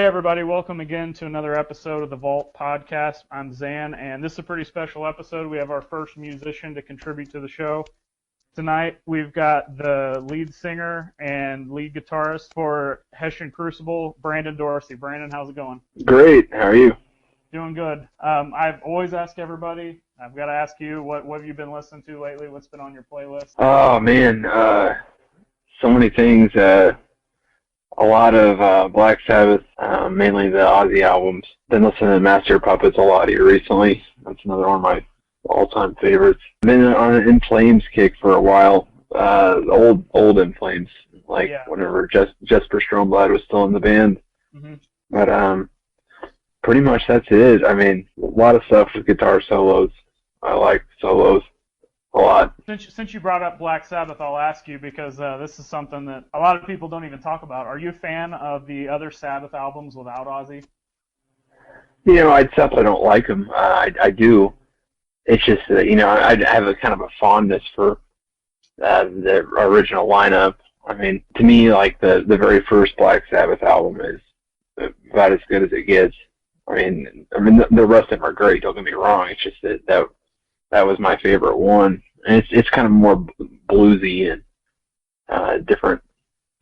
everybody, welcome again to another episode of the Vault Podcast. I'm Zan, and this is a pretty special episode. We have our first musician to contribute to the show. Tonight, we've got the lead singer and lead guitarist for Hessian Crucible, Brandon Dorsey. Brandon, how's it going? Great. How are you? Doing good. I've always asked everybody, I've got to ask you, what have you been listening to lately? What's been on your playlist? Oh, man. So many things. A lot of Black Sabbath, mainly the Ozzy albums. Been listening to Master of Puppets a lot here recently. That's another one of my all-time favorites. Been on an In Flames kick for a while. Old In Flames, whenever Jesper Stromblad was still in the band. Mm-hmm. But pretty much that's it. I mean, a lot of stuff with guitar solos. I like solos a lot. Since you brought up Black Sabbath, I'll ask you, because this is something that a lot of people don't even talk about. Are you a fan of the other Sabbath albums without Ozzy? You know, I don't like them. I do. It's just that, I have a kind of a fondness for the original lineup. I mean, to me, like, the very first Black Sabbath album is about as good as it gets. I mean, the rest of them are great, don't get me wrong. It's just that was my favorite one. And it's kind of more bluesy and different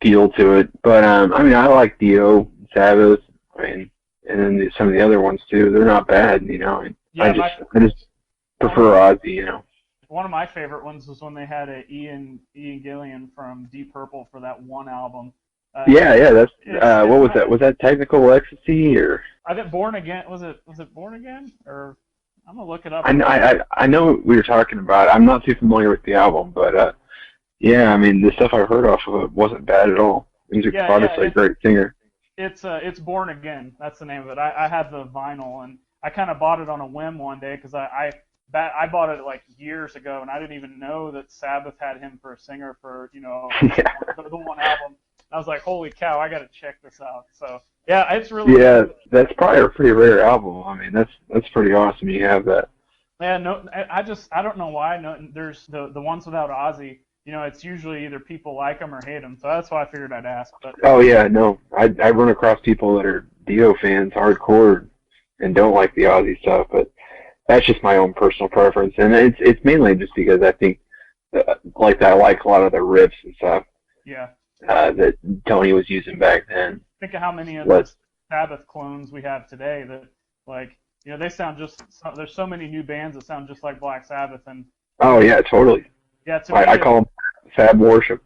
feel to it. But, I mean, I like Dio, Sabbath, and then some of the other ones, too. They're not bad, Yeah, I just prefer Ozzy, One of my favorite ones was when they had Ian Gillan from Deep Purple for that one album. That's what was that? Was that Technical Ecstasy, or? I think Born Again. Was it Born Again? Or I'm gonna look it up. I know what we were talking about. I'm not too familiar with the album, but yeah, I mean, the stuff I heard off of it wasn't bad at all. He's obviously a great singer. It's Born Again. That's the name of it. I have the vinyl, and I kind of bought it on a whim one day because I bought it like years ago, and I didn't even know that Sabbath had him for a singer for the one album. I was like, holy cow, I got to check this out. So yeah, it's really that's probably a pretty rare album. I mean, that's pretty awesome. You have that. Yeah, no, I don't know why. No, there's the ones without Ozzy. It's usually either people like them or hate them. So that's why I figured I'd ask. But oh yeah, no, I run across people that are Dio fans, hardcore, and don't like the Ozzy stuff, but that's just my own personal preference, and it's mainly just because I think I like a lot of the riffs and stuff. Yeah. That Tony was using back then. Think of how many of the Sabbath clones we have today that, they sound just. There's so many new bands that sound just like Black Sabbath, and. Oh yeah, totally. Yeah, I call them Sab worship.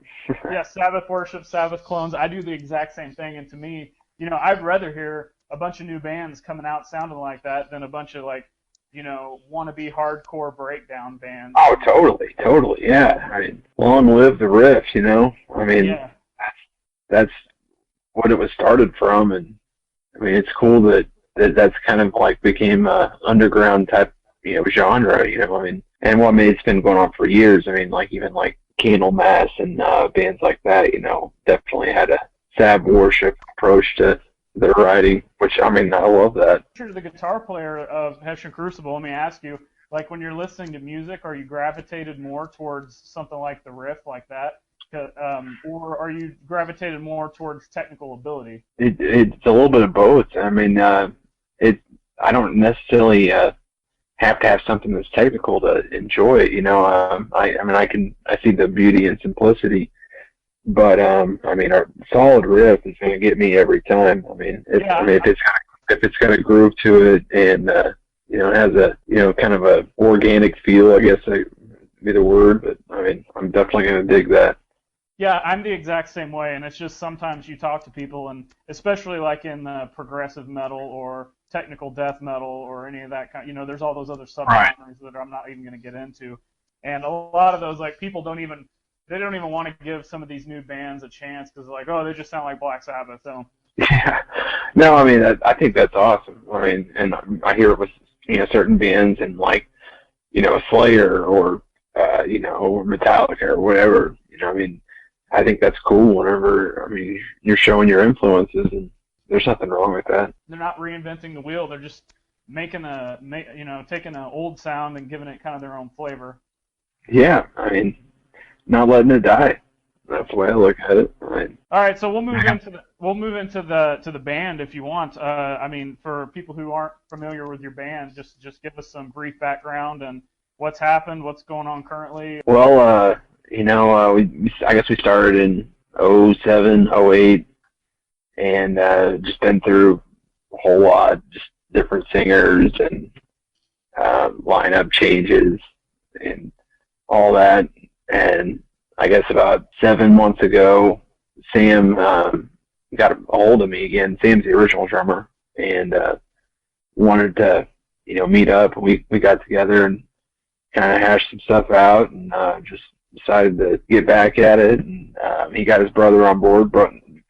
Yeah, Sabbath worship, Sabbath clones. I do the exact same thing, and to me, I'd rather hear a bunch of new bands coming out sounding like that than a bunch of wannabe hardcore breakdown bands. Oh, totally, yeah. I mean, long live the riffs, I mean, that's what it was started from, and I mean, it's cool that's kind of like became a underground type, genre, I mean, and what made it's been going on for years. I mean, even Candlemass and bands like that, definitely had a Sab worship approach to their writing, which, I mean, I love that. You're the guitar player of Hessian Crucible. Let me ask you, when you're listening to music, are you gravitated more towards something like the riff like that, or are you gravitated more towards technical ability? It's a little bit of both. I mean, I don't necessarily have to have something that's technical to enjoy it. I see the beauty and simplicity. But I mean, a solid riff is going to get me every time. I mean, if it's got a groove to it, and it has a kind of a organic feel, I guess would be the word. But I mean, I'm definitely going to dig that. Yeah, I'm the exact same way, and it's just sometimes you talk to people, and especially in progressive metal or technical death metal or any of that kind. There's all those other subgenres that I'm not even going to get into, and a lot of those people don't even want to give some of these new bands a chance because they just sound like Black Sabbath. So. Yeah. No, I mean, I think that's awesome. I mean, and I hear it with, certain bands and Slayer or, or Metallica or whatever, I mean, I think that's cool whenever, you're showing your influences, and there's nothing wrong with that. They're not reinventing the wheel. They're just taking an old sound and giving it kind of their own flavor. Yeah. I mean, not letting it die. That's the way I look at it. Right. All right, so we'll move we'll move into the band if you want. I mean, for people who aren't familiar with your band, just give us some brief background and what's happened, what's going on currently. Well, I guess we started in '07, '08, and just been through a whole lot, just different singers and lineup changes and all that. And I guess about 7 months ago, Sam got a hold of me again. Sam's the original drummer, and wanted to, meet up. We got together and kind of hashed some stuff out, and just decided to get back at it. And he got his brother on board.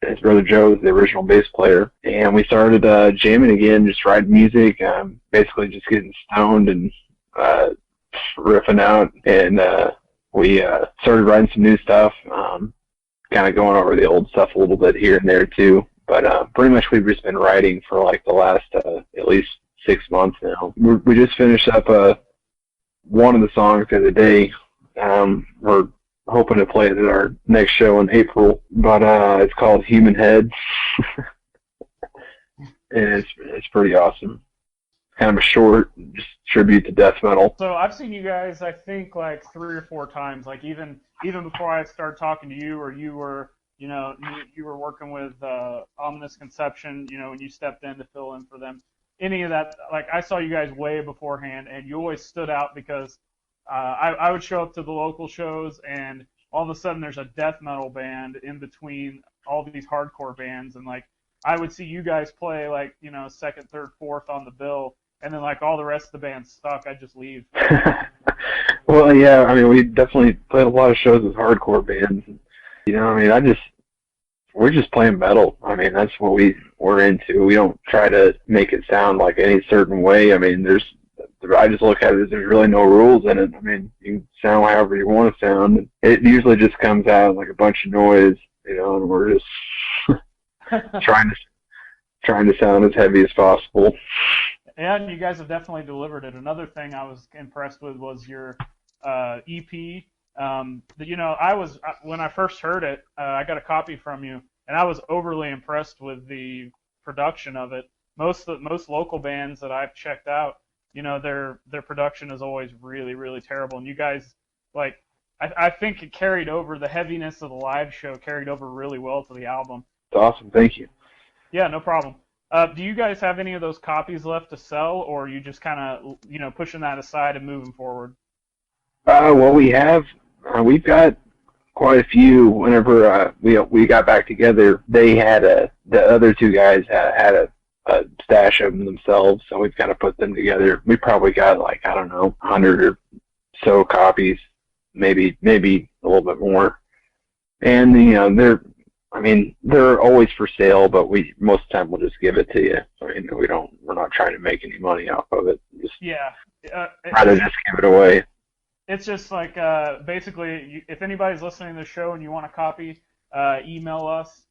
His brother Joe is the original bass player, and we started jamming again, just writing music, basically just getting stoned and riffing out. And we started writing some new stuff, kind of going over the old stuff a little bit here and there too. But pretty much we've just been writing for like the last at least 6 months now. We just finished up one of the songs the other day. We're hoping to play it at our next show in April, but it's called Human Head. And it's pretty awesome. Kind of a short just tribute to death metal. So I've seen you guys, I think, like 3 or 4 times. Like even before I started talking to you, or you were, you were working with Ominous Conception, when you stepped in to fill in for them. Any of that, like I saw you guys way beforehand, and you always stood out because I would show up to the local shows, and all of a sudden there's a death metal band in between all these hardcore bands, and like I would see you guys play like, second, third, fourth on the bill, and then like all the rest of the band suck. I'd just leave. Well, yeah, I mean, we definitely played a lot of shows with hardcore bands. We're just playing metal. I mean, that's what we're into. We don't try to make it sound like any certain way. I mean, I just look at it as there's really no rules in it. I mean, you can sound however you want to sound. It usually just comes out like a bunch of noise, and we're just trying to sound as heavy as possible. And you guys have definitely delivered it. Another thing I was impressed with was your EP. When I first heard it, I got a copy from you, and I was overly impressed with the production of it. Most local bands that I've checked out, their production is always really, really terrible. And you guys, like, I think it carried over, the heaviness of the live show carried over really well to the album. It's awesome. Thank you. Yeah, no problem. Do you guys have any of those copies left to sell, or are you just kind of, pushing that aside and moving forward? Well, we've got quite a few. Whenever we got back together, they had the other 2 guys had a stash of them themselves, so we've kind of put them together. We probably got 100 or so copies, maybe a little bit more. And they're always for sale, but most of the time we'll just give it to you. I mean, we're not trying to make any money off of it. Rather just give it away. It's just like basically, if anybody's listening to the show and you want a copy, email us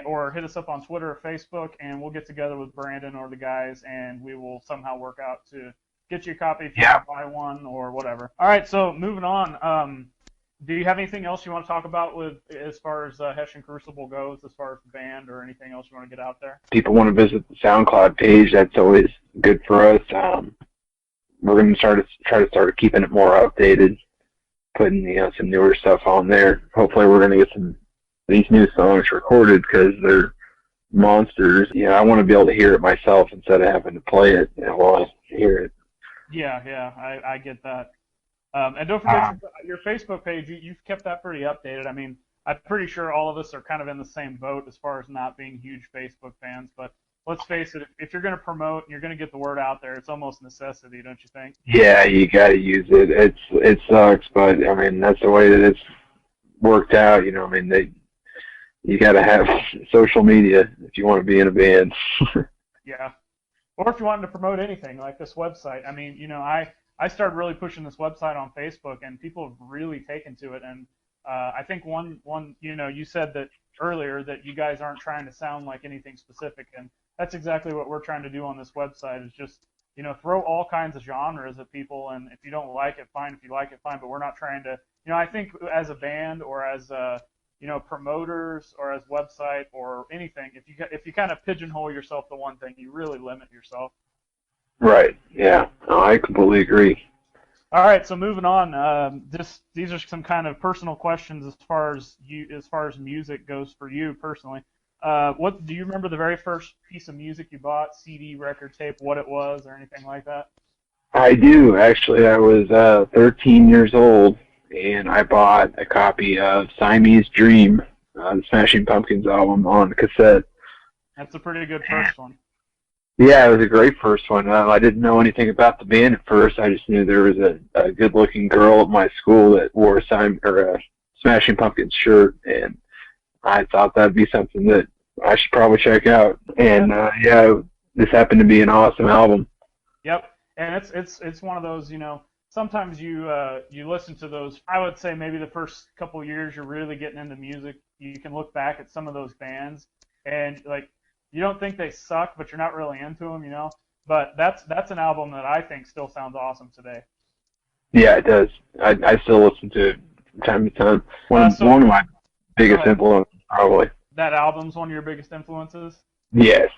or hit us up on Twitter or Facebook, and we'll get together with Brandon or the guys, and we will somehow work out to get you a copy if you want to buy one or whatever. All right, so moving on. Do you have anything else you want to talk about as far as Hessian Crucible goes, as far as the band, or anything else you want to get out there? People want to visit the SoundCloud page. That's always good for us. We're going to try to start keeping it more updated, putting some newer stuff on there. Hopefully, we're going to get some of these new songs recorded because they're monsters. I want to be able to hear it myself instead of having to play it while I hear it. Yeah, I get that. And don't forget your Facebook page. You've kept that pretty updated. I mean, I'm pretty sure all of us are kind of in the same boat as far as not being huge Facebook fans. But let's face it, if you're going to promote and you're going to get the word out there, it's almost necessity, don't you think? Yeah, you got to use it. It sucks, but I mean that's the way that it's worked out. You got to have social media if you want to be in a band. Yeah, or if you wanted to promote anything like this website. I mean, I started really pushing this website on Facebook, and people have really taken to it. And I think one, you said that earlier that you guys aren't trying to sound like anything specific, and that's exactly what we're trying to do on this website. Is just throw all kinds of genres at people, and if you don't like it, fine. If you like it, fine. But we're not trying to. I think as a band or as promoters or as website or anything. If you kind of pigeonhole yourself to one thing, you really limit yourself. Right. Yeah. No, I completely agree. All right, so moving on. These are some kind of personal questions as far as music goes for you personally. What do you remember the very first piece of music you bought, CD, record, tape, what it was, or anything like that? I do, actually. I was 13 years old, and I bought a copy of Siamese Dream, the Smashing Pumpkins album, on cassette. That's a pretty good first one. Yeah, it was a great first one. I didn't know anything about the band at first. I just knew there was a good-looking girl at my school that wore a Smashing Pumpkins shirt, and I thought that'd be something that I should probably check out. And this happened to be an awesome album. Yep, and it's one of those, sometimes you listen to those. I would say maybe the first couple years you're really getting into music, you can look back at some of those bands and you don't think they suck, but you're not really into them, But that's an album that I think still sounds awesome today. Yeah, it does. I still listen to it from time to time. One of my biggest influences, probably. That album's one of your biggest influences? Yes.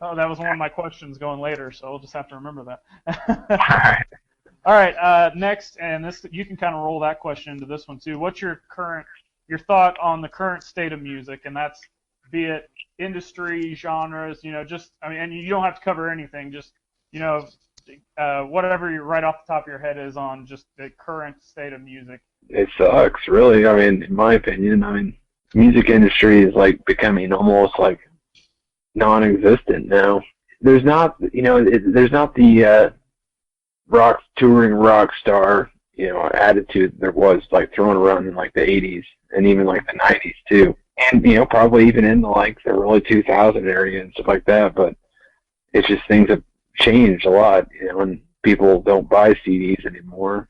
Oh, that was one of my questions going later, so we'll just have to remember that. All right. Next, and this you can kind of roll that question into this one too. What's your thought on the current state of music, and that's be it industry, genres, and you don't have to cover anything, just, whatever you right off the top of your head is on just the current state of music. It sucks, really. I mean, in my opinion, the music industry is becoming almost non-existent now. There's not, there's not the touring rock star, attitude there was thrown around in the 80s and even the 90s too. And, probably even in the early 2000 area and stuff like that. But it's just things have changed a lot, and people don't buy CDs anymore.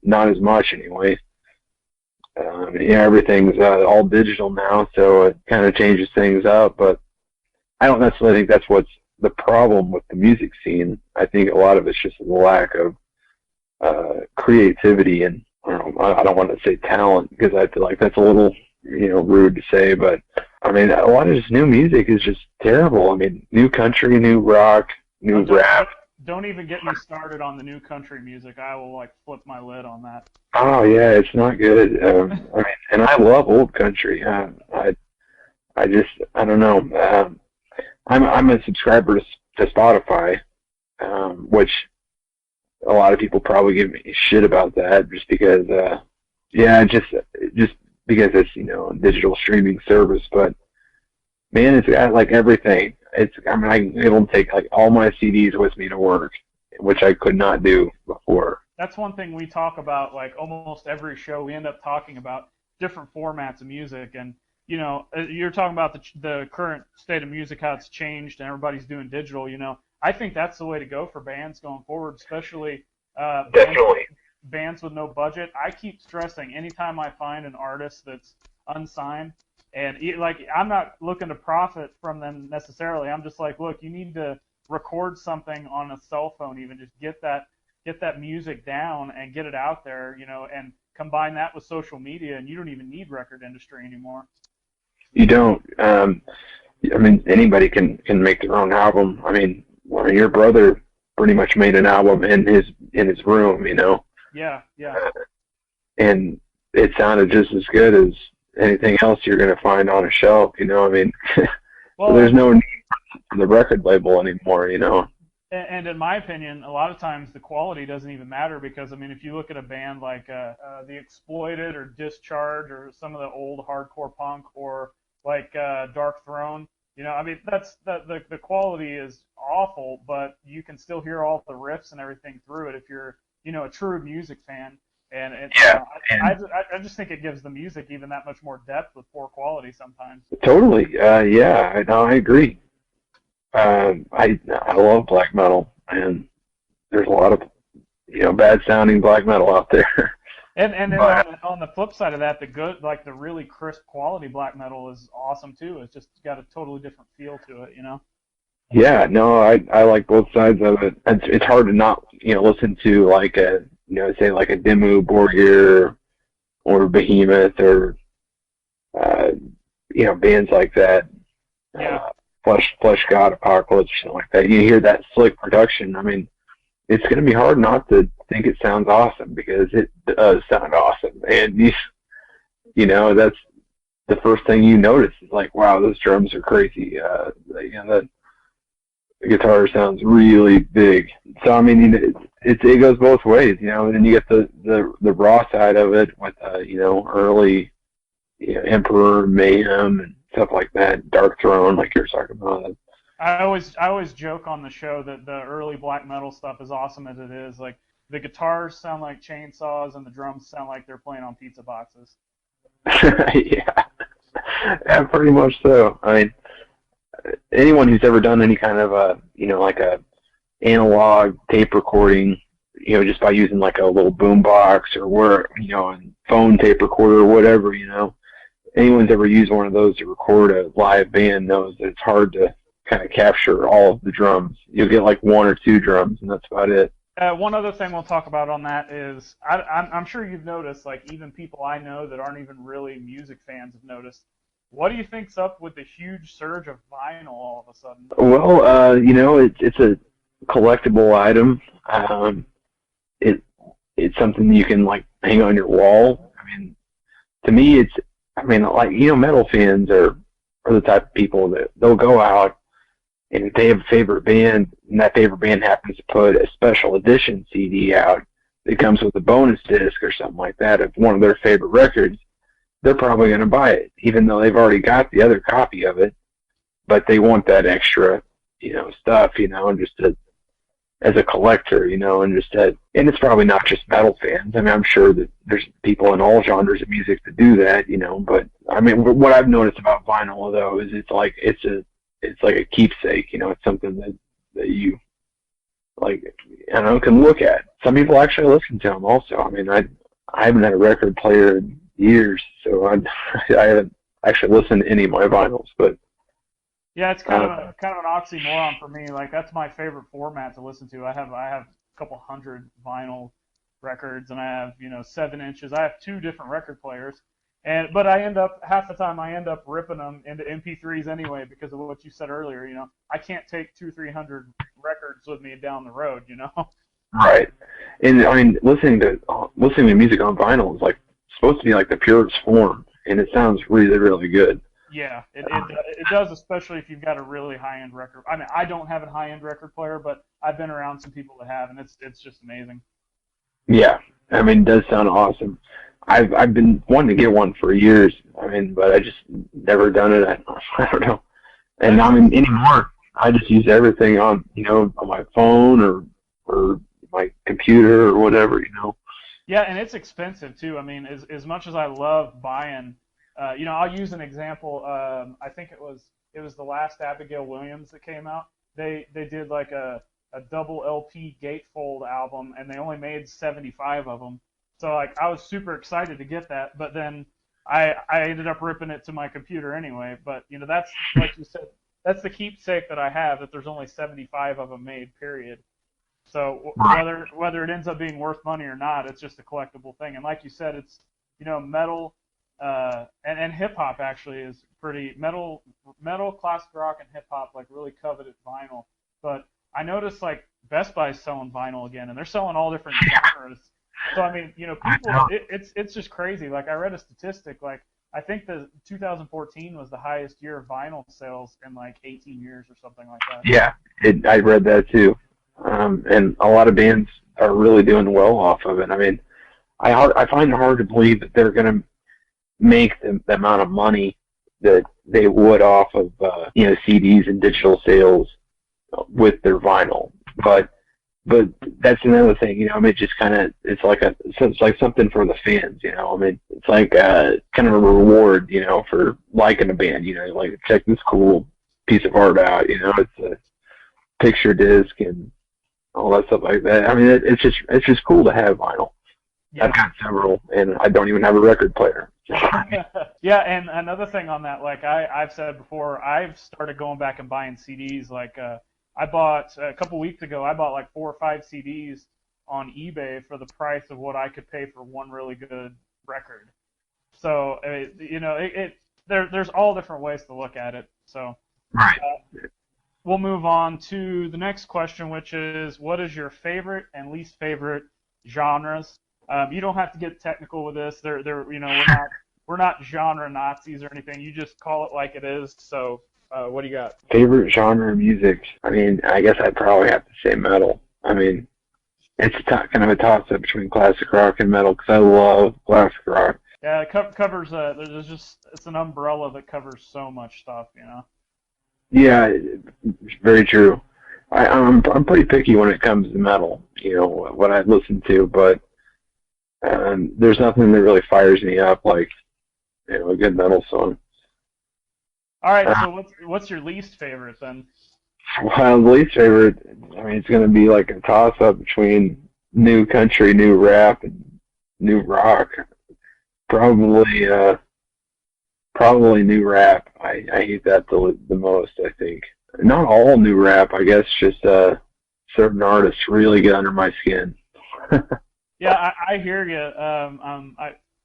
Not as much anyway. Everything's all digital now, so it kind of changes things up. But I don't necessarily think that's what's the problem with the music scene. I think a lot of it's just the lack of creativity and, I don't want to say talent, because I feel like that's a little rude to say, but a lot of this new music is just terrible. New country, new rock, new rap. Don't even get me started on the new country music. I will flip my lid on that. Oh yeah, it's not good. And I love old country. I don't know. I'm a subscriber to Spotify, which a lot of people probably give me shit about that, just because. Just because it's a digital streaming service, but man, it's got everything. I'm able to take all my CDs with me to work, which I could not do before. That's one thing we talk about almost every show. We end up talking about different formats of music, and you're talking about the current state of music, how it's changed and everybody's doing digital. I think that's the way to go for bands going forward, especially definitely. Bands with no budget. I keep stressing anytime I find an artist that's unsigned, and I'm not looking to profit from them necessarily. I'm just look, you need to record something on a cell phone, even just get that music down and get it out there, and combine that with social media, and you don't even need record industry anymore. You don't. Anybody can make their own album. Your brother pretty much made an album in his room, Yeah. And it sounded just as good as anything else you're going to find on a shelf, Well, so there's no need for the record label anymore, And in my opinion, a lot of times the quality doesn't even matter, because, if you look at a band like The Exploited or Discharge or some of the old hardcore punk or Dark Throne, that's the quality is awful, but you can still hear all the riffs and everything through it if you're a true music fan, and I just think it gives the music even that much more depth with poor quality sometimes. Totally, I agree. I love black metal, and there's a lot of bad sounding black metal out there. And then on the flip side of that, the good, the really crisp quality black metal is awesome too. It's just got a totally different feel to it, Yeah, no, I like both sides of it. It's hard to not, listen to say a Dimmu Borgir or Behemoth or uh, bands like that. Yeah. Flesh God, Apocalypse, something like that. You hear that slick production. I mean, it's going to be hard not to think it sounds awesome because it does sound awesome. And that's the first thing you notice is like, wow, those drums are crazy. The guitar sounds really big. So I mean, it goes both ways, And then you get the raw side of it with early Emperor, Mayhem, and stuff like that. Dark Throne, like you're talking about. I always joke on the show that the early black metal stuff, as awesome as it is, like the guitars sound like chainsaws and the drums sound like they're playing on pizza boxes. Yeah, pretty much so. I mean, anyone who's ever done any kind of like a analog tape recording, just by using like a little boom box or a phone tape recorder or whatever, anyone's ever used one of those to record a live band knows that it's hard to kind of capture all of the drums. You'll get like one or two drums, and that's about it. One other thing we'll talk about on that is I'm sure you've noticed, like even people I know that aren't even really music fans have noticed. What do you think's up with the huge surge of vinyl all of a sudden? Well, it's a collectible item. It's something you can like hang on your wall. I mean, to me, metal fans are the type of people that they'll go out, and if they have a favorite band, and that favorite band happens to put a special edition CD out that comes with a bonus disc or something like that of one of their favorite records, they're probably going to buy it, even though they've already got the other copy of it. But they want that extra, stuff, and just as a collector, and and it's probably not just metal fans. I mean, I'm sure that there's people in all genres of music that do that, but I mean, what I've noticed about vinyl though is it's like a keepsake, it's something that you like, can look at. Some people actually listen to them also. I mean, I haven't had a record player in years, so I haven't actually listened to any of my vinyls, but yeah, it's kind of an oxymoron for me. Like that's my favorite format to listen to. I have a couple hundred vinyl records, and I have 7 inches. I have 2 different record players, but I end up half the time I end up ripping them into MP3s anyway because of what you said earlier. I can't take 200-300 records with me down the road. Right, and I mean listening to music on vinyl is like supposed to be like the purest form, and it sounds really, really good. Yeah, it does, especially if you've got a really high-end record. I mean, I don't have a high-end record player, but I've been around some people that have, and it's just amazing. Yeah, I mean, it does sound awesome. I've been wanting to get one for years. I mean, but I just never done it. I don't know. And I mean, anymore, I just use everything on on my phone or my computer or whatever. Yeah, and it's expensive too. I mean, as much as I love buying. I'll use an example. I think it was the last Abigail Williams that came out. They did like a double LP gatefold album, and they only made 75 of them. So like I was super excited to get that, but then I ended up ripping it to my computer anyway. But that's like you said, that's the keepsake that I have. That there's only 75 of them made. Period. So whether it ends up being worth money or not, it's just a collectible thing. And like you said, it's metal. And hip hop actually is pretty metal, classic rock, and hip hop like really coveted vinyl. But I noticed like Best Buy's selling vinyl again, and they're selling all different genres. So I mean, people, it's just crazy. Like I read a statistic, like I think the 2014 was the highest year of vinyl sales in like 18 years or something like that. Yeah, I read that too, and a lot of bands are really doing well off of it. I mean, I find it hard to believe that they're going to make the amount of money that they would off of CDs and digital sales with their vinyl, but that's another thing. I mean, it just kind of it's like something for the fans. I mean, it's like kind of a reward, for liking a band. Like check this cool piece of art out. It's a picture disc and all that stuff like that. I mean, it's just cool to have vinyl. Yeah. I've got several, and I don't even have a record player. Yeah, and another thing on that, like I've said before, I've started going back and buying CDs. Like I bought a couple weeks ago, I bought like 4 or 5 CDs on eBay for the price of what I could pay for one really good record. So there's all different ways to look at it. So Right. we'll move on to the next question, which is, what is your favorite and least favorite genres? You don't have to get technical with this. We're not genre Nazis or anything. You just call it like it is. So, what do you got? Favorite genre of music? I mean, I guess I'd probably have to say metal. I mean, it's kind of a toss-up between classic rock and metal because I love classic rock. Yeah, it covers. It's an umbrella that covers so much stuff. Yeah, very true. I'm pretty picky when it comes to metal. What I listen to, but there's nothing that really fires me up like a good metal song. All right, so what's your least favorite then? Well, the least favorite, I mean, it's going to be like a toss-up between new country, new rap, and new rock. Probably new rap. I hate that the most, I think. Not all new rap, I guess, just certain artists really get under my skin. Yeah, I hear you.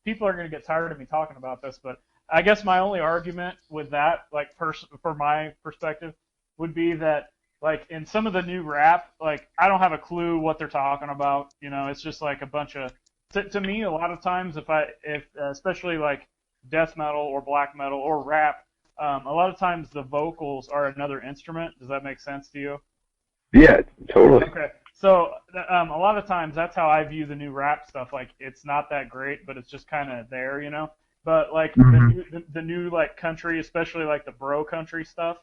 People are going to get tired of me talking about this, but I guess my only argument with that, like for my perspective, would be that like in some of the new rap, like I don't have a clue what they're talking about. It's just like a bunch of. To me, a lot of times, if especially like death metal or black metal or rap, a lot of times the vocals are another instrument. Does that make sense to you? Yeah, totally. Okay. So a lot of times that's how I view the new rap stuff. Like it's not that great, but it's just kind of there. But like the new like country, especially like the bro country stuff,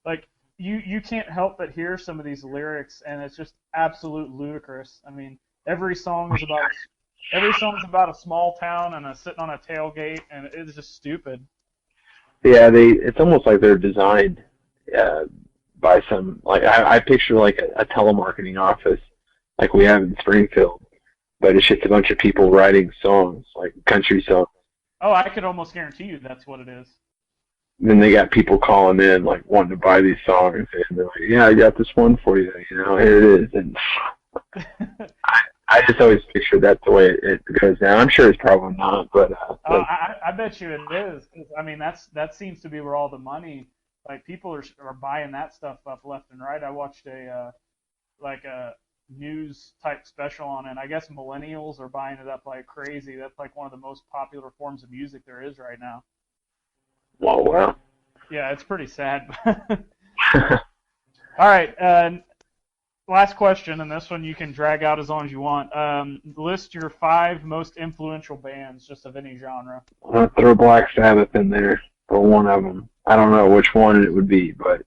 like you can't help but hear some of these lyrics, and it's just absolute ludicrous. I mean, every song is about a small town and sitting on a tailgate, and it's just stupid. Yeah, it's almost like they're designed by some, like I picture like a telemarketing office like we have in Springfield, but it's just a bunch of people writing songs, like country songs. Oh, I could almost guarantee you that's what it is. Then they got people calling in, like wanting to buy these songs, and they're like, "Yeah, I got this one for you. Here it is." And I just always picture that's the way it goes now. I'm sure it's probably not, but I bet you it is. 'Cause, I mean, that seems to be where all the money, like people are buying that stuff up left and right. I watched a news type special on it. I guess millennials are buying it up like crazy. That's like one of the most popular forms of music there is right now. Oh, wow. Yeah, it's pretty sad. All right, last question, and this one you can drag out as long as you want. List your 5 most influential bands, just of any genre. I'll throw Black Sabbath in there for one of them. I don't know which one it would be, but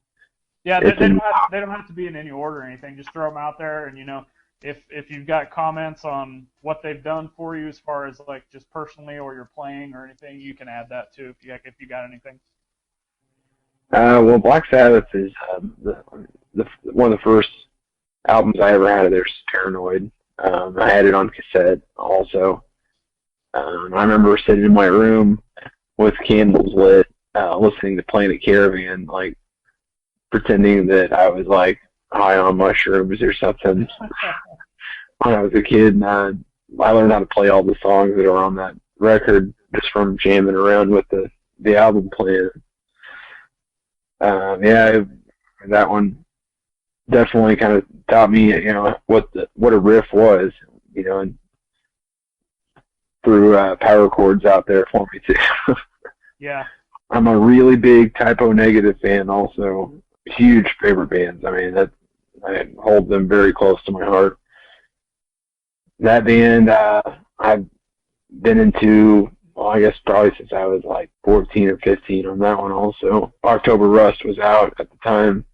yeah, they don't have to be in any order or anything. Just throw them out there, and if you've got comments on what they've done for you as far as like just personally or you're playing or anything, you can add that too if you got anything. Well, Black Sabbath is one of the first albums I ever had of theirs, Paranoid. I had it on cassette also. I remember sitting in my room with candles lit, listening to Planet Caravan, like pretending that I was like high on mushrooms or something. When I was a kid, and I learned how to play all the songs that are on that record just from jamming around with the album playing. That one definitely kind of taught me, what a riff was, and threw power chords out there for me too. Yeah. I'm a really big Typo Negative fan also. Huge favorite bands. I mean, I hold them very close to my heart. That band I've been into, well, I guess probably since I was like 14 or 15 on that one also. October Rust was out at the time,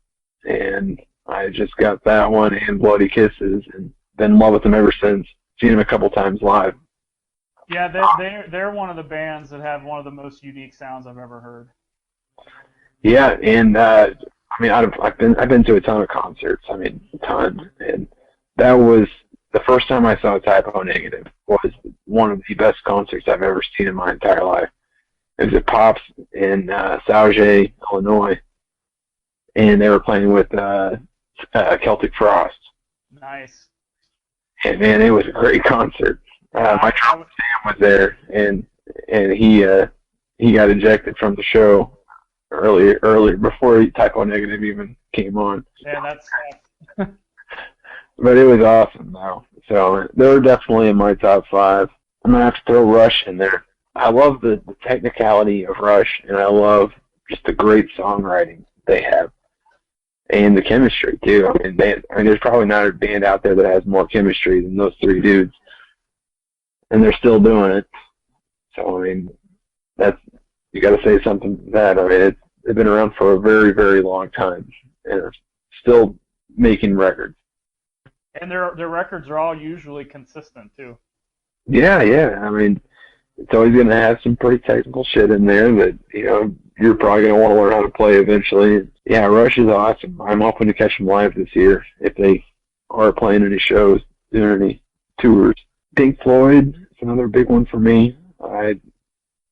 and I just got that one and Bloody Kisses, and been in love with them ever since. Seen them a couple times live. Yeah, they're one of the bands that have one of the most unique sounds I've ever heard. Yeah, and I mean, I've been to a ton of concerts. I mean, a ton, and that was the first time I saw Typo Negative. Was one of the best concerts I've ever seen in my entire life. It was at Pops in Sauget, Illinois, and they were playing with Celtic Frost. Nice. And man, it was a great concert. My drummer Sam was there, and he he got ejected from the show earlier before Typo Negative even came on. Yeah, that's. But it was awesome, though. So they're definitely in my top 5. I'm gonna have to throw Rush in there. I love the technicality of Rush, and I love just the great songwriting they have, and the chemistry too. I mean, there's probably not a band out there that has more chemistry than those 3 dudes, and they're still doing it. So I mean, you got to say something to that. I mean, they've been around for a very, very long time, and are still making records. And their records are all usually consistent too. Yeah. I mean, it's always going to have some pretty technical shit in there that, you're probably going to want to learn how to play eventually. Yeah, Rush is awesome. I'm hoping to catch them live this year if they are playing any shows, doing any tours. Pink Floyd is another big one for me. I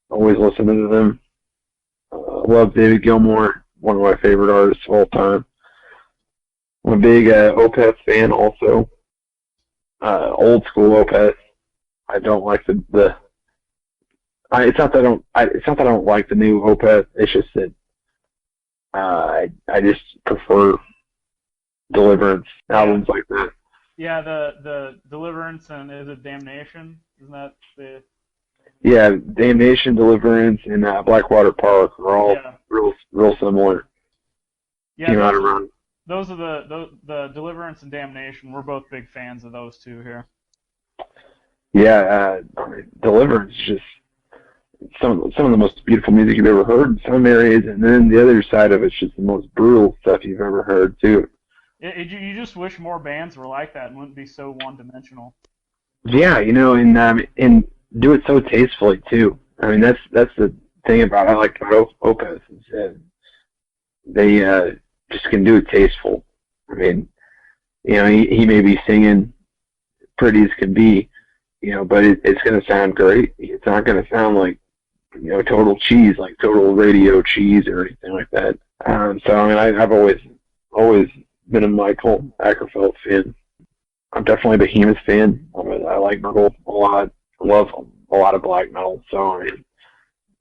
always listen to them. Love David Gilmour, one of my favorite artists of all time. I'm a big Opeth fan also. Old school Opeth. I don't like it's not that I don't like the new Opeth. It's just that I just prefer Deliverance albums like that. Yeah, the Deliverance and is it Damnation? Isn't that the? Yeah, Damnation, Deliverance, and Blackwater Park are all real similar. Yeah, came out around. Those are the Deliverance and Damnation. We're both big fans of those two here. Yeah, Deliverance is just some of the most beautiful music you've ever heard in some areas, and then the other side of it's just the most brutal stuff you've ever heard too. You just wish more bands were like that and wouldn't be so one-dimensional. Yeah, and do it so tastefully too. I mean, that's the thing about I like Opeth is that they just can do it tasteful. I mean, he may be singing pretty as can be, but it's going to sound great. It's not going to sound like total cheese, like total radio cheese or anything like that. So I mean, I've always been a Michael Ackerfeld fan. I'm definitely a Behemoth fan. I like metal a lot. I love a lot of black metal. So I mean,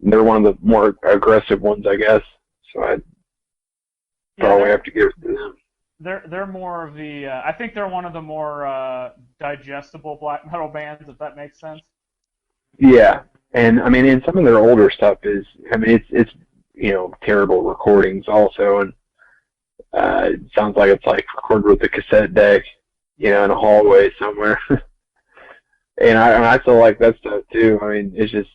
they're one of the more aggressive ones, I guess. So I'd probably have to give it to them. They're more of the. I think they're one of the more digestible black metal bands, if that makes sense. Yeah, and I mean, and some of their older stuff is. I mean, it's terrible recordings also, and it sounds like it's like recorded with a cassette deck, in a hallway somewhere. And I still like that stuff too. I mean, it's just,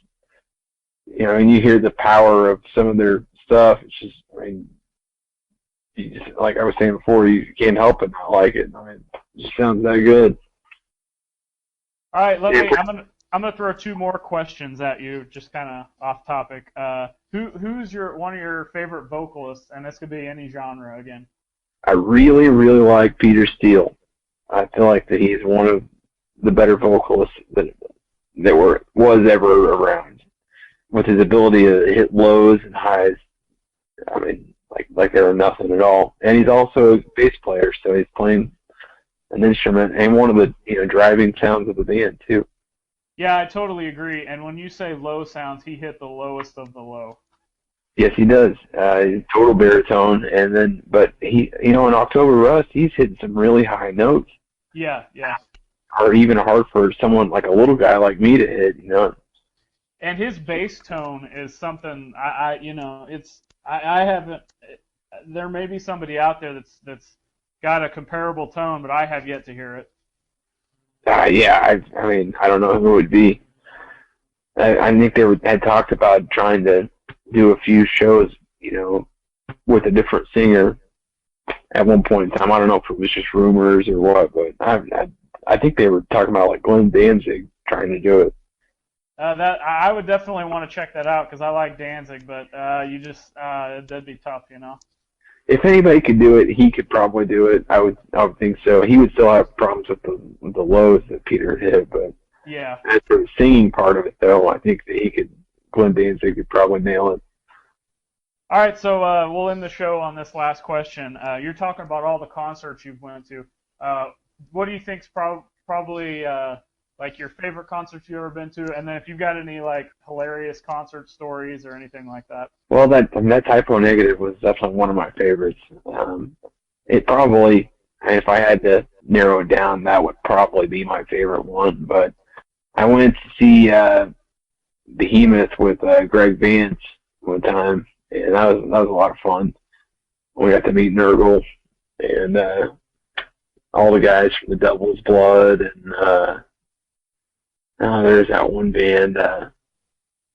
and you hear the power of some of their stuff. It's just, I mean, you just, like I was saying before, you can't help but not like it. I mean, it just sounds that good. All right, I'm gonna throw 2 more questions at you, just kind of off topic. Who's one of your favorite vocalists? And this could be any genre again. I really, really like Peter Steele. I feel like that he's one of the better vocalists that was ever around. With his ability to hit lows and highs, I mean, like they were nothing at all. And he's also a bass player, so he's playing an instrument and one of the driving sounds of the band too. Yeah, I totally agree. And when you say low sounds, he hit the lowest of the low. Yes, he does. Total baritone, and then but he, in October Rust, he's hitting some really high notes. Yeah. Or even hard for someone like a little guy like me to hit, And his bass tone is something I haven't. There may be somebody out there that's got a comparable tone, but I have yet to hear it. Yeah, I mean, I don't know who it would be. I think they had talked about trying to do a few shows, with a different singer at one point in time. I don't know if it was just rumors or what, but I think they were talking about like Glenn Danzig trying to do it. That I would definitely want to check that out because I like Danzig, but that'd be tough, If anybody could do it, he could probably do it. I would think so. He would still have problems with the lows that Peter hit, but yeah. As for the singing part of it, though, I think that Glenn Danzig could probably nail it. All right, so we'll end the show on this last question. You're talking about all the concerts you've went to. What do you think's probably like your favorite concerts you've ever been to, and then if you've got any like hilarious concert stories or anything like that. Well, that Typo Negative was definitely one of my favorites. It probably, if I had to narrow it down, that would probably be my favorite one. But I went to see Behemoth with Greg Vance one time, and that was a lot of fun. We got to meet Nurgle and all the guys from the Devil's Blood, and there's that one band,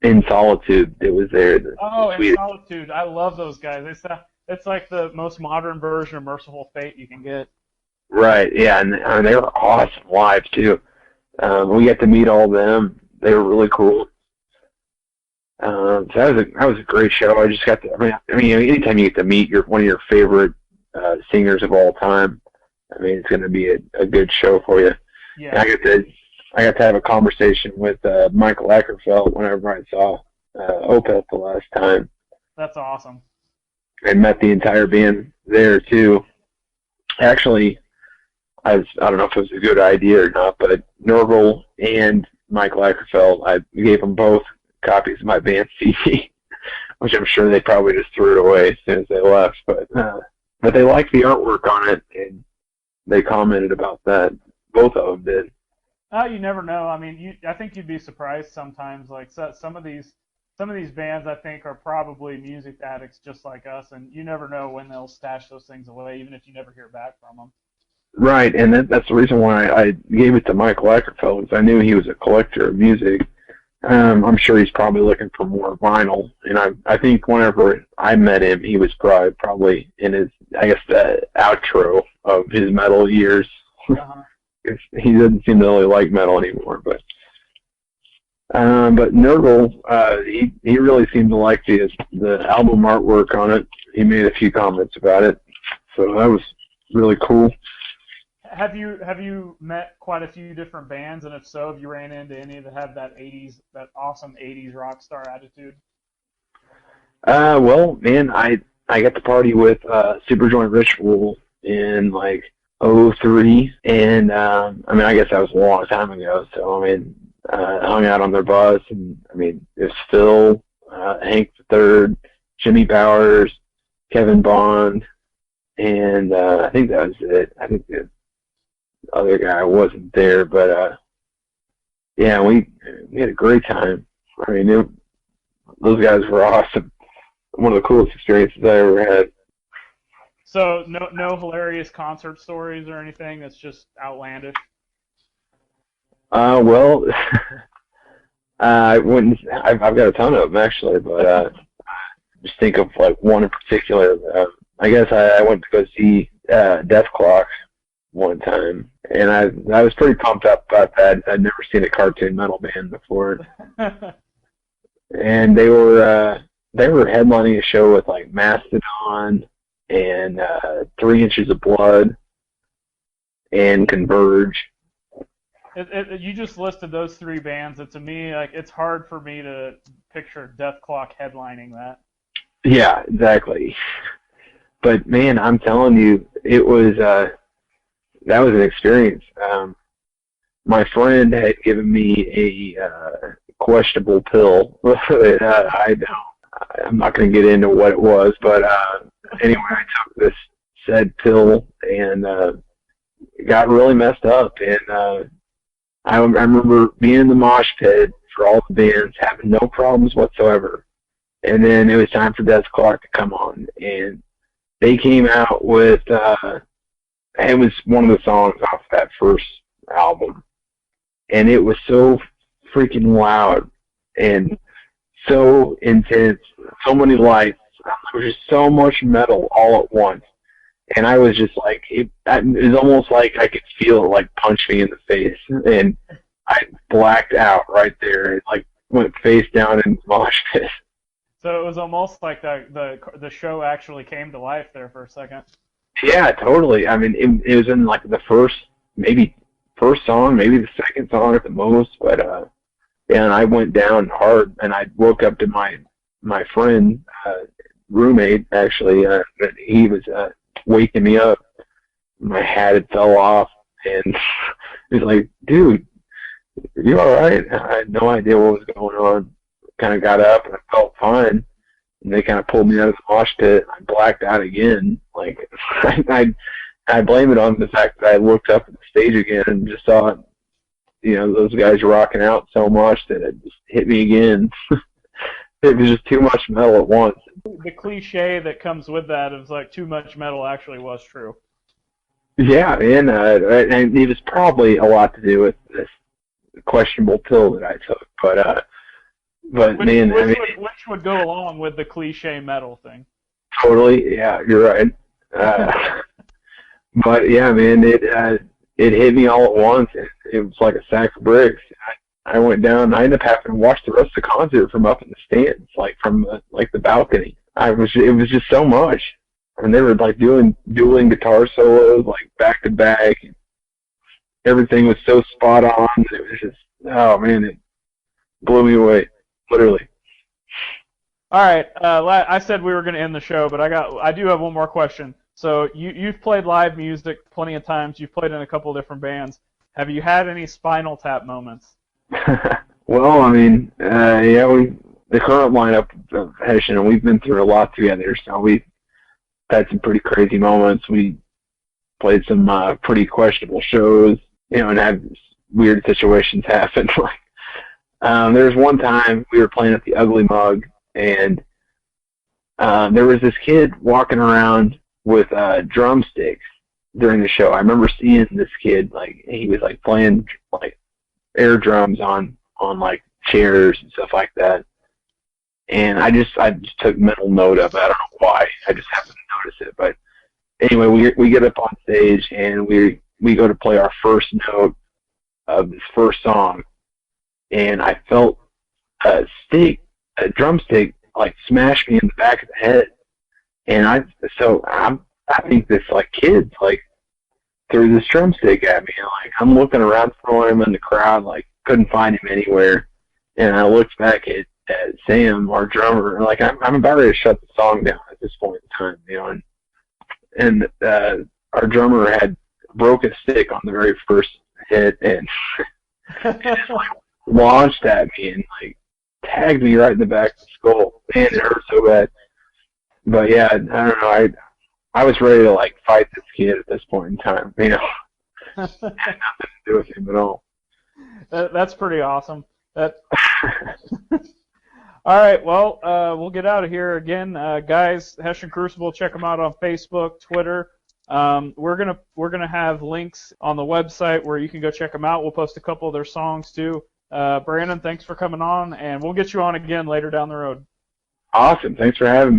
In Solitude, that was there. In Solitude, I love those guys. It's like the most modern version of Merciful Fate you can get. Right, yeah, and they were awesome live too. We got to meet all of them. They were really cool. So that was a great show. I just got to. I mean, anytime you get to meet one of your favorite singers of all time, I mean, it's going to be a good show for you. Yeah. And I got to have a conversation with Michael Ackerfeld whenever I saw Opeth the last time. That's awesome. And met the entire band there too. Actually, I don't know if it was a good idea or not, but Nurgle and Michael Ackerfeld, I gave them both copies of my band CD, which I'm sure they probably just threw it away as soon as they left. But they liked the artwork on it, and they commented about that. Both of them did. You never know. I mean, I think you'd be surprised sometimes. Like some of these bands, I think, are probably music addicts just like us, and you never know when they'll stash those things away, even if you never hear back from them. Right, and that's the reason why I gave it to Michael Ackerfeld, because I knew he was a collector of music. I'm sure he's probably looking for more vinyl, and I think whenever I met him, he was probably in his, I guess, the outro of his metal years. Uh-huh. He doesn't seem to really like metal anymore, but Nurgle, he really seemed to like the album artwork on it. He made a few comments about it, so that was really cool. Have you met quite a few different bands, and if so, have you ran into any that have that awesome 80s rock star attitude? Well, man, I got to party with Superjoint Ritual in like 2003, and I mean, I guess that was a long time ago. So I mean, hung out on their bus, and I mean, it was Phil, Hank III, Jimmy Bowers, Kevin Bond, and I think that was it. I think the other guy wasn't there, but yeah, we had a great time. I mean, those guys were awesome. One of the coolest experiences I ever had. So no hilarious concert stories or anything that's just outlandish? Well, I've got a ton of them actually, but just think of like one in particular. I guess I went to go see Death Clock one time, and I was pretty pumped up about that. I'd never seen a cartoon metal band before, and they were headlining a show with like Mastodon and 3 Inches of Blood and Converge. You just listed those three bands, and to me, like, it's hard for me to picture Death Clock headlining that. Yeah, exactly. But man, I'm telling you, it was that was an experience. My friend had given me a questionable pill. I'm not going to get into what it was, but anyway, I took this said pill and got really messed up. And I remember being in the mosh pit for all the bands, having no problems whatsoever. And then it was time for Death Clock to come on, and they came out with it was one of the songs off that first album, and it was so freaking loud and so intense, so many lights. There was just so much metal all at once, and I was just like, it was almost like I could feel it like punch me in the face, and I blacked out right there. It like went face down in the mosh pit. So it was almost like the show actually came to life there for a second. Yeah, totally. I mean, it was in like the first song, maybe the second song at the most. But yeah, and I went down hard, and I woke up to my friend, roommate actually. He was waking me up. My hat had fell off, and he was like, "Dude, "You all right?" I had no idea what was going on. Kind of got up and I felt fine. And they kind of pulled me out of the mosh pit. I blacked out again. Like I blame it on the fact that I looked up at the stage again and just saw, those guys rocking out so much that it just hit me again. It was just too much metal at once. The cliche that comes with that is like too much metal actually was true. Yeah, man, and it was probably a lot to do with this questionable pill that I took, but which would go along with the cliche metal thing. Totally, yeah, you're right. But yeah, man, it hit me all at once. It was like a sack of bricks. I went down. I ended up having to watch the rest of the concert from up in the stands, like from the balcony. It was just so much, and they were like doing dueling guitar solos, like back to back. Everything was so spot on. It was just, oh man, it blew me away, literally. All right, I said we were going to end the show, but I do have one more question. So you've played live music plenty of times. You've played in a couple of different bands. Have you had any Spinal Tap moments? Well, I mean, the current lineup of Hessian, we've been through a lot together, so we've had some pretty crazy moments. We played some pretty questionable shows, and had weird situations happen. There was one time we were playing at the Ugly Mug, and there was this kid walking around with drumsticks during the show. I remember seeing this kid, he was playing air drums on chairs and stuff like that. And I just took mental note of it. I don't know why. I just happened to notice it. But anyway, we get up on stage and we go to play our first note of this first song, and I felt a drumstick smash me in the back of the head. And I think this kid threw this drumstick at me. I'm looking around for him in the crowd, couldn't find him anywhere. And I looked back at Sam, our drummer, and I'm about ready to shut the song down at this point in time, and our drummer had broke a stick on the very first hit and launched at me and tagged me right in the back of the skull. Man, it hurt so bad. But yeah, I don't know. I was ready to fight this kid at this point in time. Had nothing to do with him at all. That's pretty awesome. All right, well, we'll get out of here again, guys. Hessian Crucible, check them out on Facebook, Twitter. We're gonna have links on the website where you can go check them out. We'll post a couple of their songs too. Brandon, thanks for coming on, and we'll get you on again later down the road. Awesome. Thanks for having me.